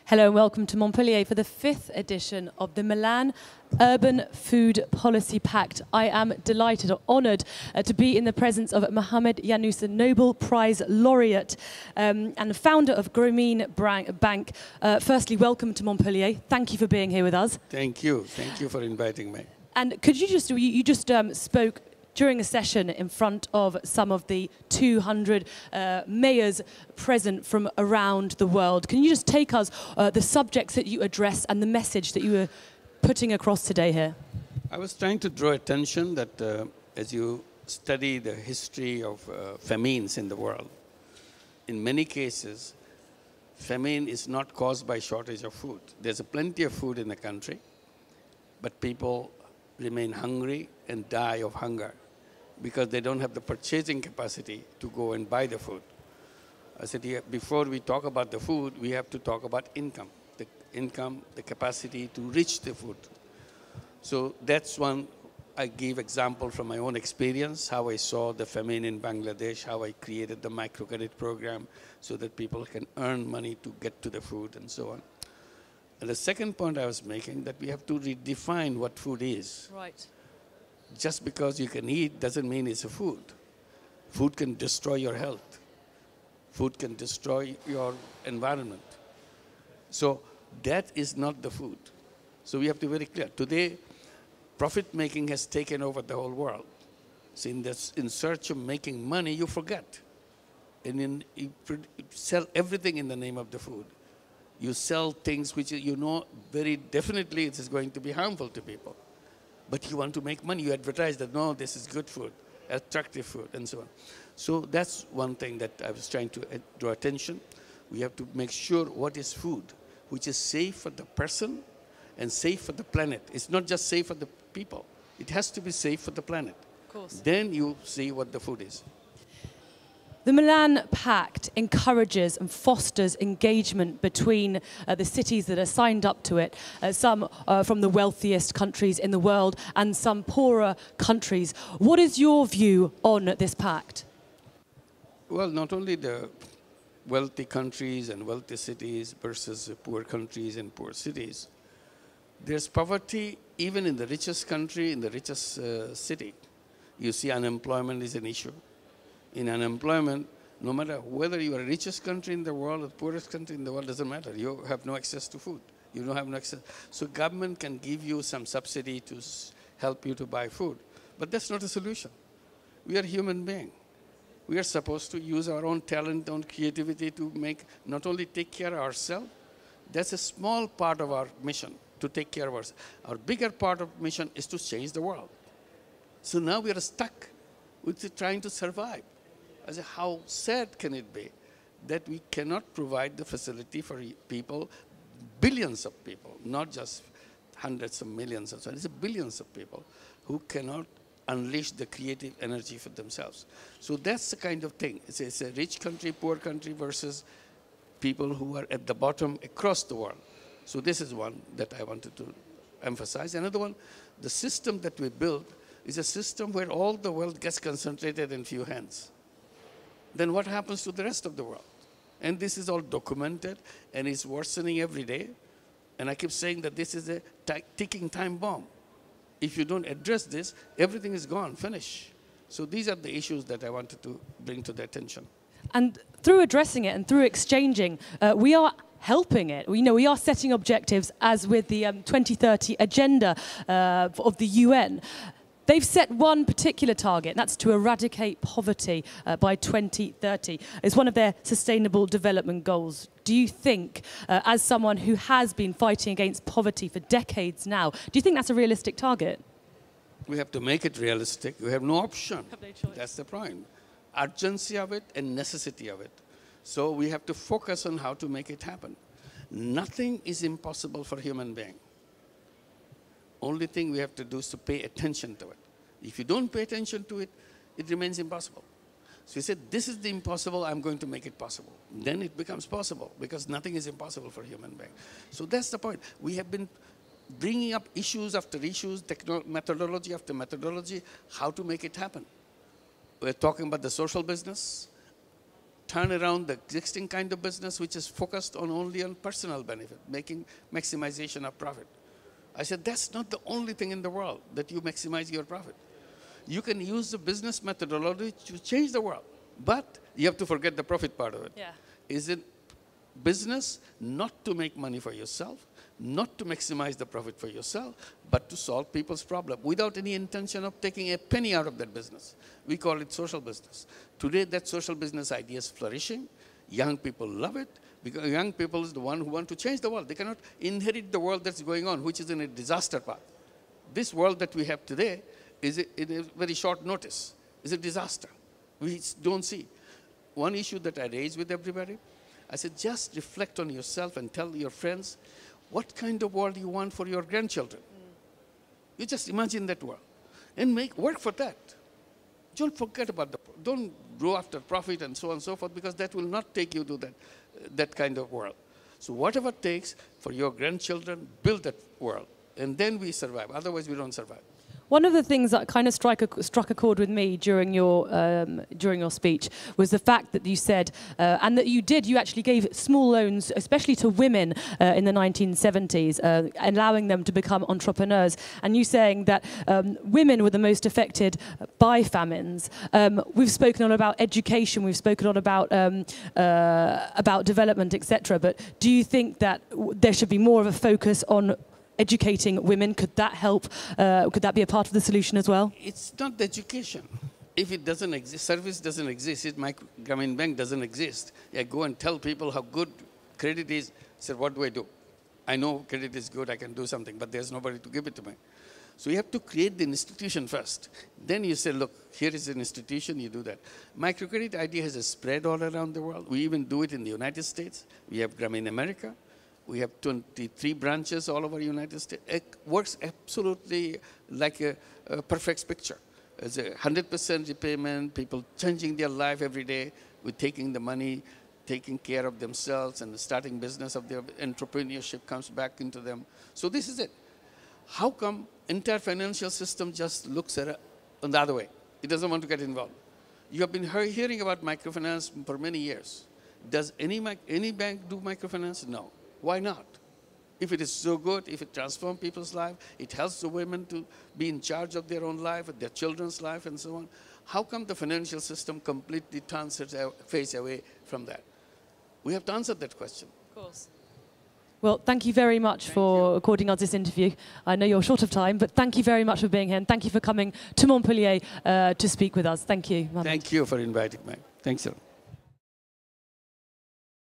Hello and welcome to Montpellier for the 5th edition of the Milan Urban Food Policy Pact. I am delighted or honoured to be in the presence of Muhammad Yunus, a Nobel Prize laureate and founder of Grameen Bank. Firstly, welcome to Montpellier. Thank you for being here with us. Thank you. Thank you for inviting me. And could you just, you just spoke during a session in front of some of the 200 mayors present from around the world. Can you just take us the subjects that you address and the message that you were putting across today here? I was trying to draw attention that as you study the history of famines in the world, in many cases, famine is not caused by shortage of food. There's plenty of food in the country, but people remain hungry and die of hunger because they don't have the purchasing capacity to go and buy the food. I said, yeah, before we talk about the food, we have to talk about income. The income, the capacity to reach the food. So that's one. I gave example from my own experience, how I saw the famine in Bangladesh, how I created the microcredit program so that people can earn money to get to the food and so on. And the second point I was making, that we have to redefine what food is. Right. Just because you can eat doesn't mean it's a food. Food can destroy your health. Food can destroy your environment. So that is not the food. So we have to be very clear. Today, profit making has taken over the whole world. So in search of making money, you forget. And you sell everything in the name of the food. You sell things which you know very definitely it is going to be harmful to people. But you want to make money. You advertise that, no, this is good food, attractive food, and so on. So that's one thing that I was trying to draw attention. We have to make sure what is food, which is safe for the person and safe for the planet. It's not just safe for the people. It has to be safe for the planet. Of course. Then you see what the food is. The Milan Pact encourages and fosters engagement between the cities that are signed up to it, some from the wealthiest countries in the world and some poorer countries. What is your view on this pact? Well, not only the wealthy countries and wealthy cities versus poor countries and poor cities. There's poverty even in the richest country, in the richest city. You see unemployment is an issue. In unemployment, no matter whether you are the richest country in the world or the poorest country in the world, doesn't matter. You have no access to food. You don't have no access. So government can give you some subsidy to help you to buy food. But that's not a solution. We are human beings. We are supposed to use our own talent, own creativity to make, not only take care of ourselves, that's a small part of our mission, to take care of ourselves. Our bigger part of mission is to change the world. So now we are stuck with trying to survive. I say, how sad can it be that we cannot provide the facility for people, billions of people, not just hundreds of millions or so, it's billions of people who cannot unleash the creative energy for themselves. So that's the kind of thing. It's a rich country, poor country versus people who are at the bottom across the world. So this is one that I wanted to emphasize. Another one, the system that we built is a system where all the wealth gets concentrated in few hands. Then what happens to the rest of the world? And this is all documented and is worsening every day. And I keep saying that this is a ticking time bomb. If you don't address this, everything is gone, finish. So these are the issues that I wanted to bring to the attention. And through addressing it and through exchanging, we are helping it. We are setting objectives as with the 2030 agenda of the UN. They've set one particular target, and that's to eradicate poverty by 2030. It's one of their sustainable development goals. Do you think, as someone who has been fighting against poverty for decades now, do you think that's a realistic target? We have to make it realistic. We have no option. Have no choice. That's the point. Urgency of it and necessity of it. So we have to focus on how to make it happen. Nothing is impossible for human being. Only thing we have to do is to pay attention to it. If you don't pay attention to it, it remains impossible. So he said, this is the impossible, I'm going to make it possible. Then it becomes possible because nothing is impossible for human being. So that's the point. We have been bringing up issues after issues, methodology after methodology, how to make it happen. We're talking about the social business. turn around the existing kind of business which is focused on only on personal benefit, making maximization of profit. I said, that's not the only thing in the world that you maximize your profit. You can use the business methodology to change the world, but you have to forget the profit part of it. Yeah. Is it business not to make money for yourself, not to maximize the profit for yourself, but to solve people's problem without any intention of taking a penny out of that business? We call it social business. Today, that social business idea is flourishing. Young people love it, because young people is the one who want to change the world. They cannot inherit the world that's going on, which is in a disaster path. This world that we have today is in a very short notice. Is a disaster. We don't see. One issue that I raise with everybody, I said, just reflect on yourself and tell your friends what kind of world you want for your grandchildren. You just imagine that world and work for that. Don't forget about don't go after profit and so on and so forth, because that will not take you to that kind of world. So whatever it takes for your grandchildren, build that world. And then we survive. Otherwise, we don't survive. One of the things that kind of struck a chord with me during your speech was the fact that you said, and that you actually gave small loans, especially to women in the 1970s, allowing them to become entrepreneurs. And you saying that women were the most affected by famines. We've spoken a lot about education, we've spoken a lot about development, etc. But do you think that there should be more of a focus on educating women? Could that help? Could that be a part of the solution as well? It's not the education. If it doesn't exist, service doesn't exist, if Grameen Bank doesn't exist, I go and tell people how good credit is. I said, what do I do? I know credit is good, I can do something, but there's nobody to give it to me. So you have to create the institution first. Then you say, look, here is an institution, you do that. Microcredit idea has a spread all around the world. We even do it in the United States. We have Grameen America. We have 23 branches all over the United States. It works absolutely like a perfect picture. It's 100% repayment, people changing their life every day with taking the money, taking care of themselves, and starting business of their entrepreneurship comes back into them. So this is it. How come entire financial system just looks at it on the other way? It doesn't want to get involved. You have been hearing about microfinance for many years. Does any bank do microfinance? No. Why not? If it is so good, if it transforms people's life, it helps the women to be in charge of their own life, their children's life, and so on. How come the financial system completely turns its face away from that? We have to answer that question. Of course. Well, thank you very much for according us this interview. I know you're short of time, but thank you very much for being here, and thank you for coming to Montpellier to speak with us. Thank you, Mohammad. Thank you for inviting me. Thanks, sir.